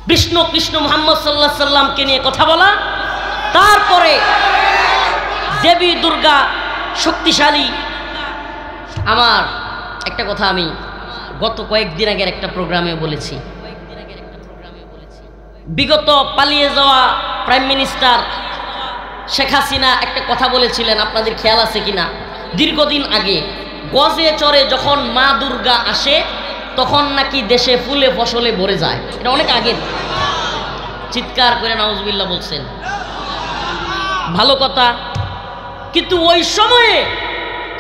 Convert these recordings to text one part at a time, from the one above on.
বিষ্ণু কৃষ্ণ মুহাম্মদ সাল্লাল্লাহু আলাইহি সাল্লামকে নিয়ে কথা বলা, তারপরে দেবী দুর্গা শক্তিশালী। আমার একটা কথা আমি গত কয়েকদিন আগের একটা প্রোগ্রামে বলেছি, বিগত পালিয়ে যাওয়া প্রাইম মিনিস্টার শেখ হাসিনা একটা কথা বলেছিলেন, আপনাদের খেয়াল আছে কিনা? দীর্ঘদিন আগে গজে চড়ে যখন মা দুর্গা আসে তখন নাকি দেশে ফুলে ফসলে ভরে যায়। এটা অনেক আগে, চিৎকার করে নাউজুবিল্লাহ বলছেন, ভালো কথা। কিন্তু ওই সময়ে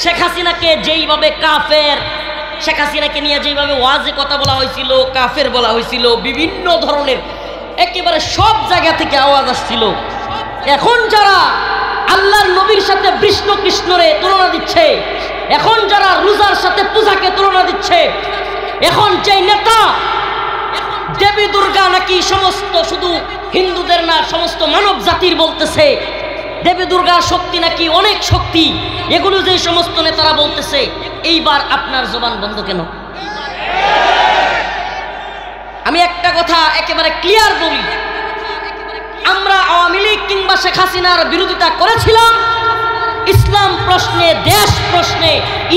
শেখ হাসিনাকে যেইভাবে কাফের, শেখ হাসিনাকে নিয়ে যেইভাবে ওয়াজে কথা বলা হয়েছিল, কাফের বলা হয়েছিল, বিভিন্ন ধরনের একেবারে সব জায়গা থেকে আওয়াজ আসছিল। এখন যারা আল্লাহর নবীর সাথে বিষ্ণু কৃষ্ণরে তুলনা দিচ্ছে, এখন যারা রোজার সাথে পূজাকে তুলনা দিচ্ছে, এখন যে নেতা দেবী দুর্গা নাকি সমস্ত শুধু হিন্দুদের না সমস্ত মানব জাতির বলতেছে, দেবী দুর্গার শক্তি নাকি অনেক শক্তি, এগুলো যে সমস্ত নেতারা বলতেছে, এইবার আপনার জবান বন্ধ কেন? আমি একটা কথা একেবারে ক্লিয়ার বলি, আমরা আওয়ামী লীগ কিংবা শেখ হাসিনার বিরোধিতা করেছিলাম ইসলাম প্রশ্নে, দেশ প্রশ্নে,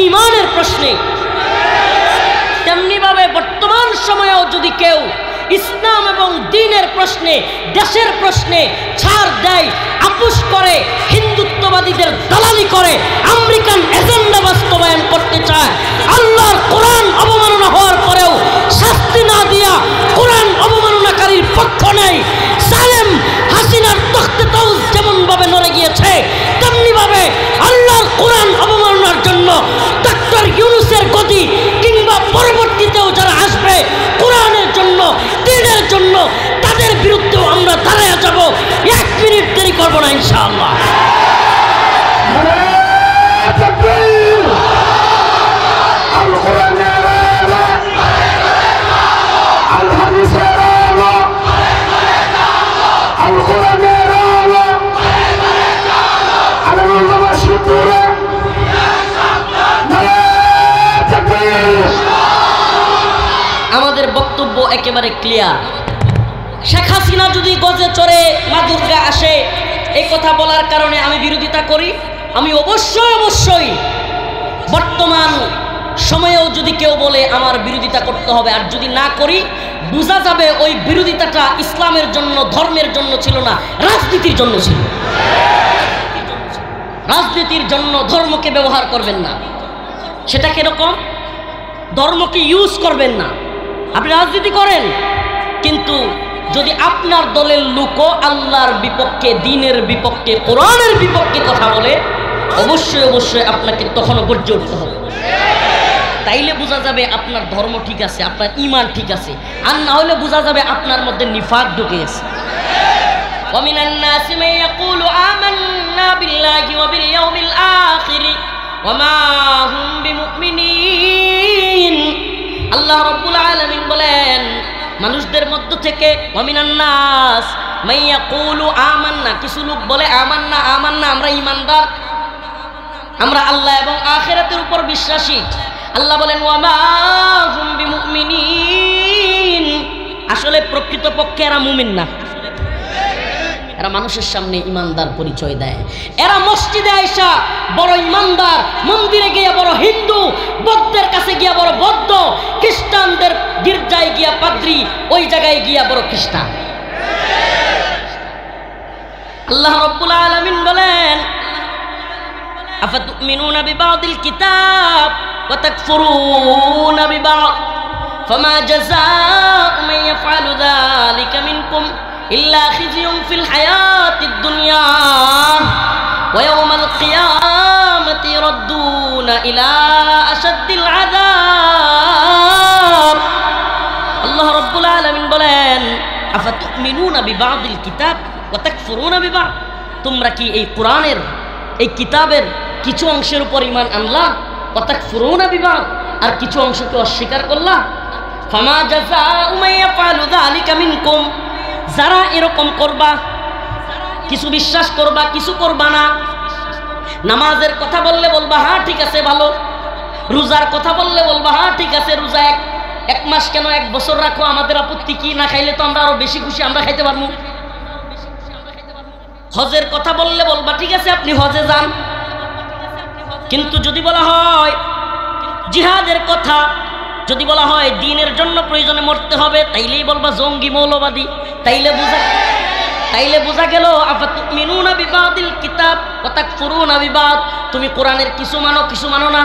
ঈমানের প্রশ্নে। তেমনিভাবে বর্তমান সময়েও যদি কেউ ইসলাম এবং দ্বীনের প্রশ্নে, দেশের প্রশ্নে ছাড় দেয়, আপোষ করে, হিন্দুত্ববাদীদের দালালি করে, আমেরিকান এজেন্ডা বাস্তবায়ন করতে চায়, আল্লাহর কোরআন অবমাননা হওয়ার পরেও শাস্তি না দিয়া কোরআন অবমাননাকারীর পক্ষ নেই, জালেম হাসিনার তখতে তাউজ যেমন ভাবে নড়ে গিয়েছে, তেমনি ভাবে আল্লাহর কোরআন অবমাননার জন্য ডক্টর ইউনূসের গদি কিংবা পরবর্তীতেও যারা আসবে কোরআনের জন্য, দ্বীনের জন্য, তাদের বিরুদ্ধেও আমরা দাঁড়ায় যাব। 1 মিনিট দেরি করব না ইনশাআল্লাহ। আমাদের বক্তব্য একেবারে ক্লিয়ার। শেখ হাসিনা যদি গজে চড়ে মা দুর্গা আসে, এই কথা বলার কারণে আমি বিরোধিতা করি। আমি অবশ্যই বর্তমান সময়েও যদি কেউ বলে আমার বিরোধিতা করতে হবে, আর যদি না করি বোঝা যাবে ওই বিরোধিতাটা ইসলামের জন্য, ধর্মের জন্য ছিল না, রাজনীতির জন্য ছিল। রাজনীতির জন্য ধর্মকে ব্যবহার করবেন না। সেটা কিরকম? ধর্মকে ইউজ করবেন না। আপনি রাজনীতি করেন, কিন্তু যদি আপনার দলের লোকও আল্লাহর বিপক্ষে, দ্বীনের বিপক্ষে, কোরআনের বিপক্ষে কথা বলে, অবশ্যই আপনাকে তখনও গর্জে উঠতে হবে। তাইলে বোঝা যাবে আপনার ধর্ম ঠিক আছে, আপনার ঈমান ঠিক আছে। আর না হলে বোঝা যাবে আপনার মধ্যে নিফাক ঢুকে গেছে। ওয়ামিনান নাসি মান ইয়াকুলু আমান্না বিল্লাহি ওয়া বিল ইয়াউমিল আখির ওয়া মা হুম বিমুমিনিন। আল্লাহ রাব্বুল আলামিন বলেন, মানুষদের মধ্য থেকে ওয়ামিনান নাস মান ইয়াকুলু আমান্না, কিছু লোক বলে আমান্না আমরা ঈমানদার, আমরা আল্লাহ এবং আখিরাতের উপর বিশ্বাসী। আল্লাহ বলেন ওয়া মা হুম বিমুমিনিন, আসলে প্রকৃতপক্ষে এরা মুমিন না। এরা মানুষের সামনে ইমানদার পরিচয় দেয়। এরা মসজিদে আইসা বড় ইমানদার, মন্দিরে গিয়া বড় হিন্দু, বৌদ্ধের কাছে গিয়া বড় বৌদ্ধ, খ্রিস্টানদের গির্জায় গিয়া পাদ্রী, ওই জায়গায় গিয়া বড় খ্রিস্টান। আল্লাহ রাব্বুল আলামিন বলেন, আফাতুমিনুনা বিবাদিল কিতাব ওয়া তাকফুরুনা বিবাদ ফামা জাযাউ মান ইয়াফআলু যালিকা মিনকুম ইল্লা খিজিয়ুন ফিল হায়াতিদ দুনিয়া ওয়া ইয়াওমাল কিয়ামাতি ইরাদ্দুনা ইলা আশাদ্দিল আযাব। আল্লাহ রাব্বুল আলামিন বলেন, আফাতুমিনুনা বিবাদিল কিতাব ওয়া তাকফুরুনা বিবাদ, তোমরা কি এই কোরআনের, এই কিতাবের কিছু অংশের উপর ঈমান আনলা, ওয়া তাকফুরুনা বিবাদ, আর কিছু অংশকে অস্বীকার করলা। ফামা জাযাউ মান ইয়াফআলু যালিকা মিনকুম, যারা এরকম করবা, কিছু বিশ্বাস করবা, কিছু করবা না, নামাজের কথা বললে বলবা হ্যাঁ ঠিক আছে ভালো, রোজার কথা বললে বলবা হ্যাঁ ঠিক আছে রোজা এক, 1 মাস কেন 1 বছর রাখো, আমাদের আপত্তি কি? না খাইলে তো আমরা আরো বেশি খুশি, আমরা খাইতে পারবো। হজের কথা বললে বলবা ঠিক আছে আপনি হজে যান, কিন্তু যদি বলা হয় জিহাদের কথা, যদি বলা হয় দ্বীনের জন্য প্রয়োজনে মরতে হবে, তাইলেই বলবা জঙ্গি মৌলবাদী। তাইলে বোঝা গেল আফাতুমিনুনা বিবাদিল কিতাব ওয়া তাকফুরুনা বিবাদ, তুমি কোরআনের কিছু মানো কিছু মানো না।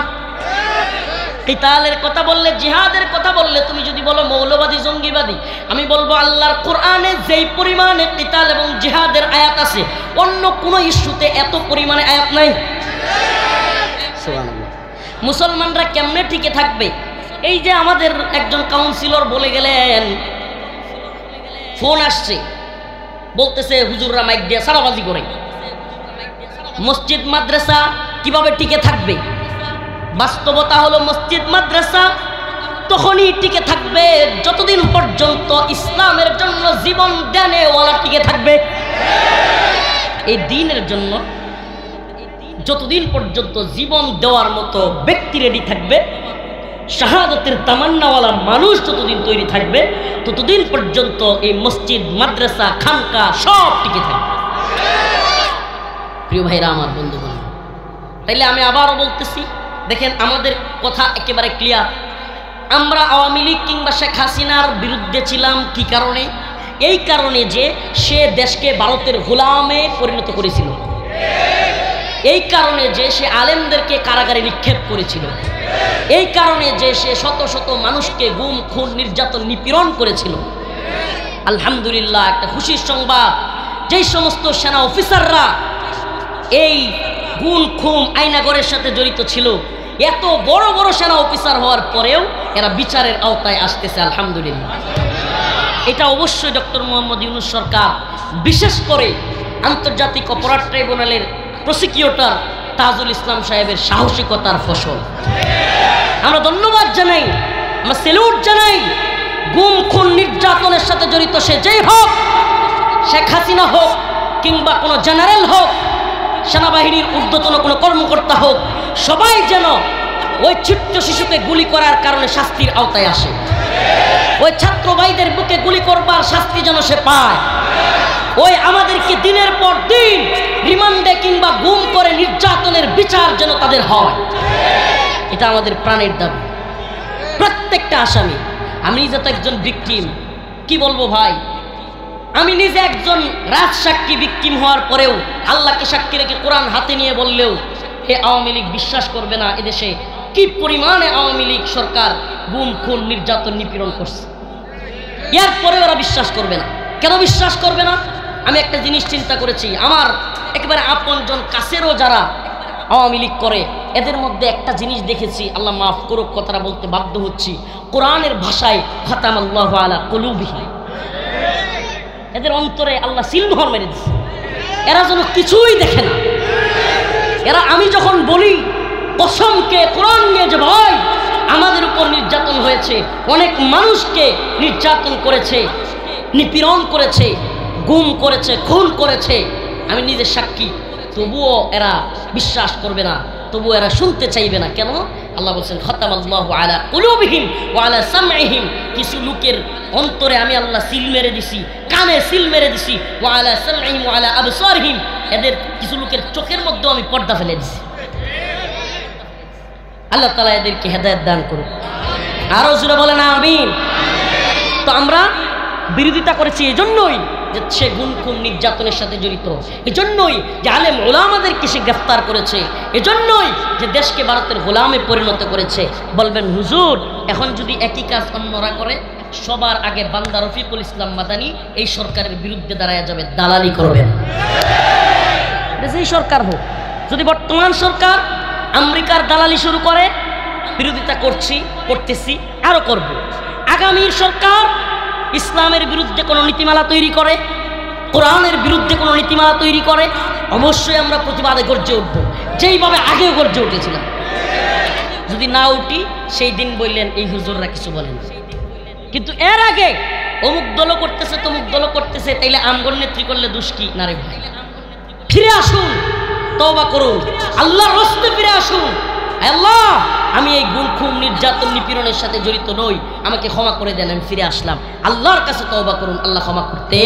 কিতালের কথা বললে, জিহাদের কথা বললে তুমি যদি বলো মৌলবাদী জঙ্গিবাদী, আমি বলবো আল্লাহর কোরআনে যেই পরিমাণে কিতাল এবং জিহাদের আয়াত আছে অন্য কোনো ইস্যুতে এত পরিমাণে আয়াত নাই। সুবহানাল্লাহ। মুসলমানরা কেমনে টিকে থাকবে? এই যে আমাদের একজন কাউন্সিলর বলে গেলেন, ফোন আসছে বলতেছে হুজুররা মাইক দিয়ে সারাবাজি করে, মসজিদ মাদ্রাসা কিভাবে টিকে থাকবে? বাস্তবতা হলো মসজিদ মাদ্রাসা তখনই টিকে থাকবে যতদিন পর্যন্ত ইসলামের জন্য জীবন দেনে ওয়ালা টিকে থাকবে। এই দ্বীনের জন্য যতদিন পর্যন্ত জীবন দেওয়ার মতো ব্যক্তি রেডি থাকবে, শাহাদাতের তামান্নাওয়ালা মানুষ যতদিন তৈরি থাকবে, ততদিন পর্যন্ত এই মসজিদ মাদ্রাসা খানকা সব টিকে থাকবে। প্রিয় ভাইরা আমার, বন্ধুগণ, তাইলে আমি আবারও বলতেছি, দেখেন আমাদের কথা একেবারে ক্লিয়ার। আমরা আওয়ামী লীগ কিংবা শেখ হাসিনার বিরুদ্ধে ছিলাম কি কারণে? এই কারণে যে সে দেশকে ভারতের গোলামে পরিণত করেছিল, এই কারণে যে সে আলেমদেরকে কারাগারে নিক্ষেপ করেছিল, এই কারণে যে সে শত শত মানুষকে গুম খুন নির্যাতন নিপীড়ন করেছিল। আলহামদুলিল্লাহ, একটা খুশির সংবাদ, যেই সমস্ত সেনা অফিসাররা এই গুম খুন আইনাগরের সাথে জড়িত ছিল, এত বড় বড় সেনা অফিসার হওয়ার পরেও এরা বিচারের আওতায় আসতেছে। আলহামদুলিল্লাহ। এটা অবশ্যই ডক্টর মোহাম্মদ ইউনূস সরকার, বিশেষ করে আন্তর্জাতিক অপরাধ ট্রাইব্যুনালের প্রসিকিউটর তাজুল ইসলাম সাহেবের সাহসিকতার ফসল। আমরা ধন্যবাদ জানাই, আমরা স্যালুট জানাই। গুম খুন নির্যাতনের সাথে জড়িত সে যেই হোক, শেখ হাসিনা হোক কিংবা কোনো জেনারেল হোক, সেনাবাহিনীর ঊর্ধ্বতন কোনো কর্মকর্তা হোক, সবাই যেন ওই ছোট্ট শিশুকে গুলি করার কারণে শাস্তির আওতায় আসে। ওই ছাত্র ভাইদের বুকে গুলি করবার শাস্তি যেন সে পায়। ওই আমাদেরকে দিনের পর দিন রিমান্ডে কিংবা গুম করে নির্যাতনের বিচার যেন তাদের হয়, এটা আমাদের প্রাণের দাবি। প্রত্যেকটা আসামি, আমি নিজে তো একজন ভিকটিম, কি বলবো ভাই, আমি নিজে একজন রাজসাক্ষী ভিকটিম হওয়ার পরেও আল্লাহকে সাক্ষী রেখে কোরআন হাতে নিয়ে বললেও এ আওয়ামী লীগ বিশ্বাস করবে না এদেশে কি পরিমাণে আওয়ামী লীগ সরকার গুম খুন নির্যাতন নিপীড়ন করছে। এরপরে ওরা বিশ্বাস করবে না। কেন বিশ্বাস করবে না? আমি একটা জিনিস চিন্তা করেছি, আমার একেবারে আপনজন কাছেরও যারা আওয়ামী লীগ করে, এদের মধ্যে একটা জিনিস দেখেছি, আল্লাহ মাফ করুক কথাটা বলতে বাধ্য হচ্ছি, কোরআনের ভাষায় খাতামাল্লাহু আলা কুলুবিহিম, এদের অন্তরে আল্লাহ সিলমোহর মেরে দিচ্ছে। এরা যেন কিছুই দেখে না। এরা, আমি যখন বলি কসমকে কোরআন নিয়ে যে ভাই আমাদের উপর নির্যাতন হয়েছে, অনেক মানুষকে নির্যাতন করেছে, নিপীড়ন করেছে, গুম করেছে, খুন করেছে, আমি নিজের সাক্ষী, তবুও এরা বিশ্বাস করবে না, তবুও এরা শুনতে চাইবে না। কেন? আল্লাহ বলছেন খাতামাল্লাহু আলা কুলুবিহিম ওয়া আলা সামঈহিম, কিছু লোকের অন্তরে আমি আল্লাহ সিল মেরে দিছি, কানে সিল মেরে দিছি, ওয়া আলা সামঈহিম ওয়া আলা আবসারিহিম, এদের কিছু লোকের চোখের মধ্যে আমি পর্দা ফেলে দিছি। আল্লাহ তাআলা এদেরকে হেদায়েত দান করুন। আরো জোরে বলেন আমিন। তো আমরা বিরোধিতা করেছি এজন্যই যে সে গুম খুন নির্যাতনের সাথে জড়িত, এজন্যই যে আলেম ওলামাদেরকে সে গ্রেফতার করেছে, এজন্যই যে দেশকে ভারতের গোলামে পরিণত করেছে। বলবেন হুজুর, এখন যদি একই কাজ অন্যরা করে, সবার আগে বান্দা রফিকুল ইসলাম মাদানী এই সরকারের বিরুদ্ধে দাঁড়ায় যাবে, দালালি করবেন। যেই সরকার হোক, যদি বর্তমান সরকার আমেরিকার দালালি শুরু করে, বিরোধিতা করতেছি, আরো করব। আগামীর সরকার ইসলামের বিরুদ্ধে কোনো নীতিমালা তৈরি করে, কোরআনের বিরুদ্ধে কোনো নীতিমালা তৈরি করে, অবশ্যই আমরা প্রতিবাদে গর্জে উঠব, যেইভাবে আগেও গর্জে উঠেছিলাম। যদি না উঠি, সেই দিন বললেন এই হুজুররা কিছু বলেন। কিন্তু এর আগে অমুক দলও করতেছে, তমুক দলও করতেছে, তাইলে আমগর নেত্রী করলে দোষ কি? না রে ভাই, ফিরে আসুন, তওবা করুন, আল্লাহর রাস্তায় ফিরে আসুন। আল্লাহ আমি এই গুম খুম নির্যাতন নিপীড়নের সাথে জড়িত নই, আমাকে ক্ষমা করে দেন, আমি ফিরে আসলাম। আল্লাহর কাছে তওবা করুন, আল্লাহ ক্ষমা করতে